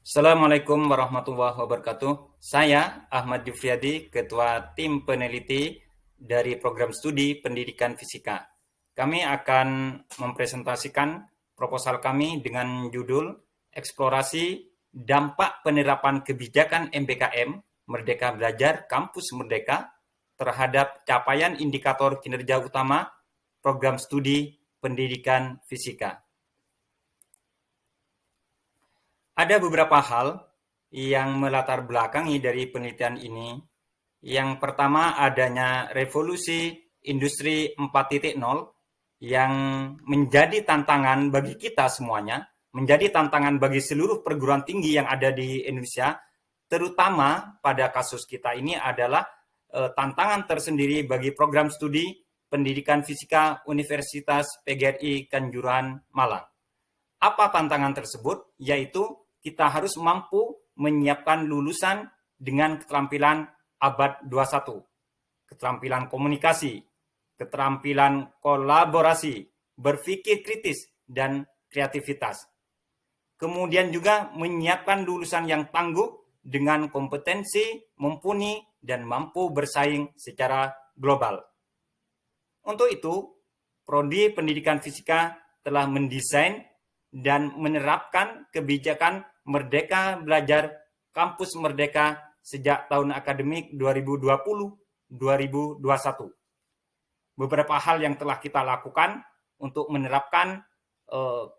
Assalamualaikum warahmatullahi wabarakatuh. Saya Ahmad Jufriyadi, Ketua Tim Peneliti dari Program Studi Pendidikan Fisika. Kami akan mempresentasikan proposal kami dengan judul Eksplorasi Dampak Penerapan Kebijakan MBKM Merdeka Belajar Kampus Merdeka terhadap capaian indikator kinerja utama Program Studi Pendidikan Fisika. Ada beberapa hal yang melatar belakangi dari penelitian ini. Yang pertama, adanya revolusi industri 4.0 yang menjadi tantangan bagi kita semuanya, menjadi tantangan bagi seluruh perguruan tinggi yang ada di Indonesia, terutama pada kasus kita ini adalah tantangan tersendiri bagi program studi pendidikan fisika Universitas PGRI Kanjuruhan Malang. Apa tantangan tersebut? Yaitu kita harus mampu menyiapkan lulusan dengan keterampilan abad 21. Keterampilan komunikasi, keterampilan kolaborasi, berpikir kritis, dan kreativitas. Kemudian juga menyiapkan lulusan yang tangguh dengan kompetensi, mumpuni, dan mampu bersaing secara global. Untuk itu, Prodi Pendidikan Fisika telah mendesain dan menerapkan kebijakan Merdeka Belajar Kampus Merdeka sejak tahun akademik 2020-2021. Beberapa hal yang telah kita lakukan untuk menerapkan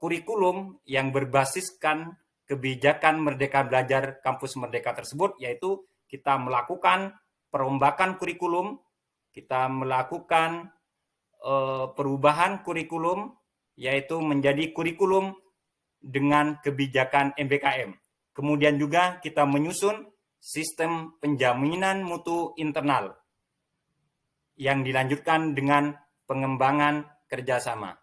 kurikulum yang berbasiskan kebijakan Merdeka Belajar Kampus Merdeka tersebut, yaitu kita melakukan perombakan kurikulum, kita melakukan perubahan kurikulum, yaitu menjadi kurikulum dengan kebijakan MBKM. Kemudian juga kita menyusun sistem penjaminan mutu internal yang dilanjutkan dengan pengembangan kerjasama.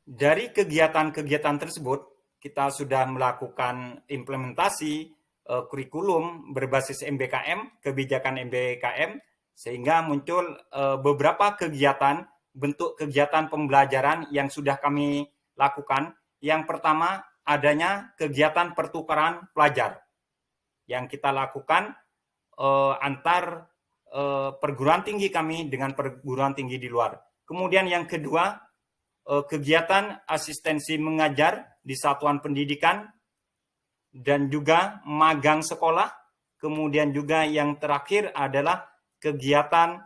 Dari kegiatan-kegiatan tersebut, kita sudah melakukan implementasi kurikulum berbasis MBKM, kebijakan MBKM, sehingga muncul beberapa kegiatan, bentuk kegiatan pembelajaran yang sudah kami lakukan. Yang pertama, adanya kegiatan pertukaran pelajar yang kita lakukan antar perguruan tinggi kami dengan perguruan tinggi di luar. Kemudian yang kedua, kegiatan asistensi mengajar di satuan pendidikan dan juga magang sekolah. Kemudian juga yang terakhir adalah kegiatan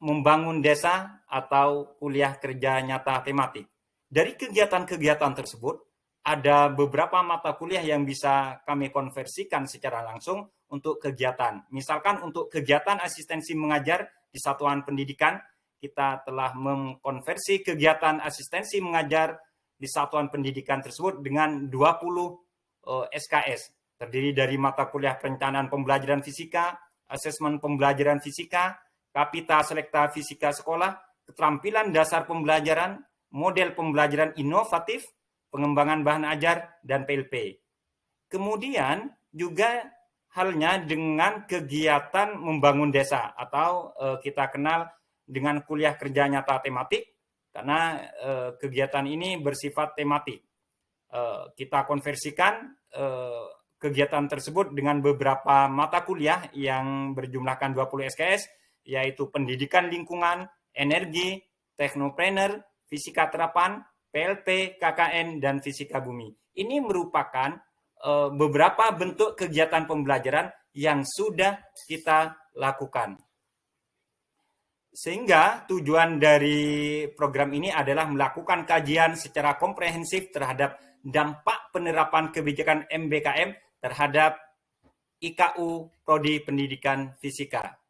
membangun desa atau kuliah kerja nyata tematik. Dari kegiatan-kegiatan tersebut, ada beberapa mata kuliah yang bisa kami konversikan secara langsung untuk kegiatan. Misalkan untuk kegiatan asistensi mengajar di satuan pendidikan, kita telah mengkonversi kegiatan asistensi mengajar di satuan pendidikan tersebut dengan 20 SKS. Terdiri dari mata kuliah perencanaan pembelajaran fisika, asesmen pembelajaran fisika, kapita selekta fisika sekolah, keterampilan dasar pembelajaran, model pembelajaran inovatif, pengembangan bahan ajar, dan PLP. Kemudian juga halnya dengan kegiatan membangun desa atau kita kenal dengan kuliah kerja nyata tematik, karena kegiatan ini bersifat tematik. Kita konversikan kegiatan tersebut dengan beberapa mata kuliah yang berjumlahkan 20 SKS, yaitu pendidikan lingkungan, energi, teknopreneur, fisika terapan, PLP, KKN, dan fisika bumi. Ini merupakan beberapa bentuk kegiatan pembelajaran yang sudah kita lakukan. Sehingga tujuan dari program ini adalah melakukan kajian secara komprehensif terhadap dampak penerapan kebijakan MBKM terhadap IKU Prodi Pendidikan Fisika.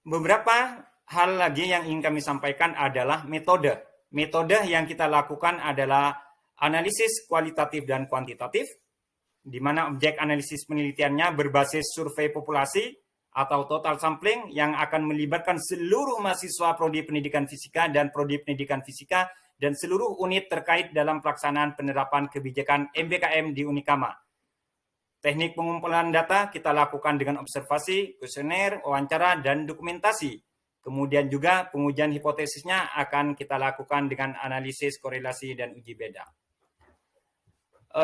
Beberapa hal lagi yang ingin kami sampaikan adalah metode. Metode yang kita lakukan adalah analisis kualitatif dan kuantitatif, di mana objek analisis penelitiannya berbasis survei populasi atau total sampling yang akan melibatkan seluruh mahasiswa Prodi Pendidikan Fisika dan Prodi Pendidikan Fisika dan seluruh unit terkait dalam pelaksanaan penerapan kebijakan MBKM di Unikama. Teknik pengumpulan data kita lakukan dengan observasi, kuesioner, wawancara, dan dokumentasi. Kemudian juga pengujian hipotesisnya akan kita lakukan dengan analisis korelasi dan uji beda.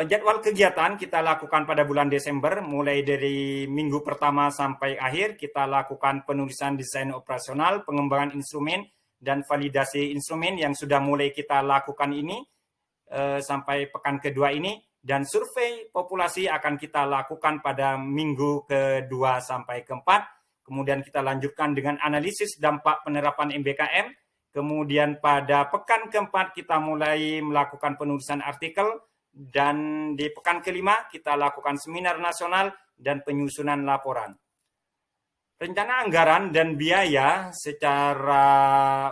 Jadwal kegiatan kita lakukan pada bulan Desember, mulai dari minggu pertama sampai akhir, kita lakukan penulisan desain operasional, pengembangan instrumen, dan validasi instrumen yang sudah mulai kita lakukan ini sampai pekan kedua ini, dan survei populasi akan kita lakukan pada minggu kedua sampai keempat. Kemudian kita lanjutkan dengan analisis dampak penerapan MBKM. Kemudian pada pekan keempat kita mulai melakukan penulisan artikel, dan di pekan kelima kita lakukan seminar nasional dan penyusunan laporan. Rencana anggaran dan biaya secara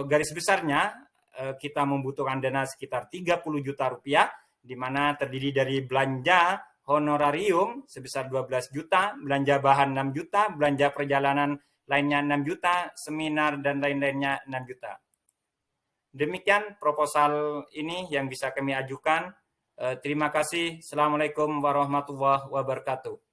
garis besarnya kita membutuhkan dana sekitar 30 juta rupiah, di mana terdiri dari belanja honorarium sebesar 12 juta, belanja bahan 6 juta, belanja perjalanan lainnya 6 juta, seminar dan lain-lainnya 6 juta. Demikian proposal ini yang bisa kami ajukan. Terima kasih. Assalamualaikum warahmatullahi wabarakatuh.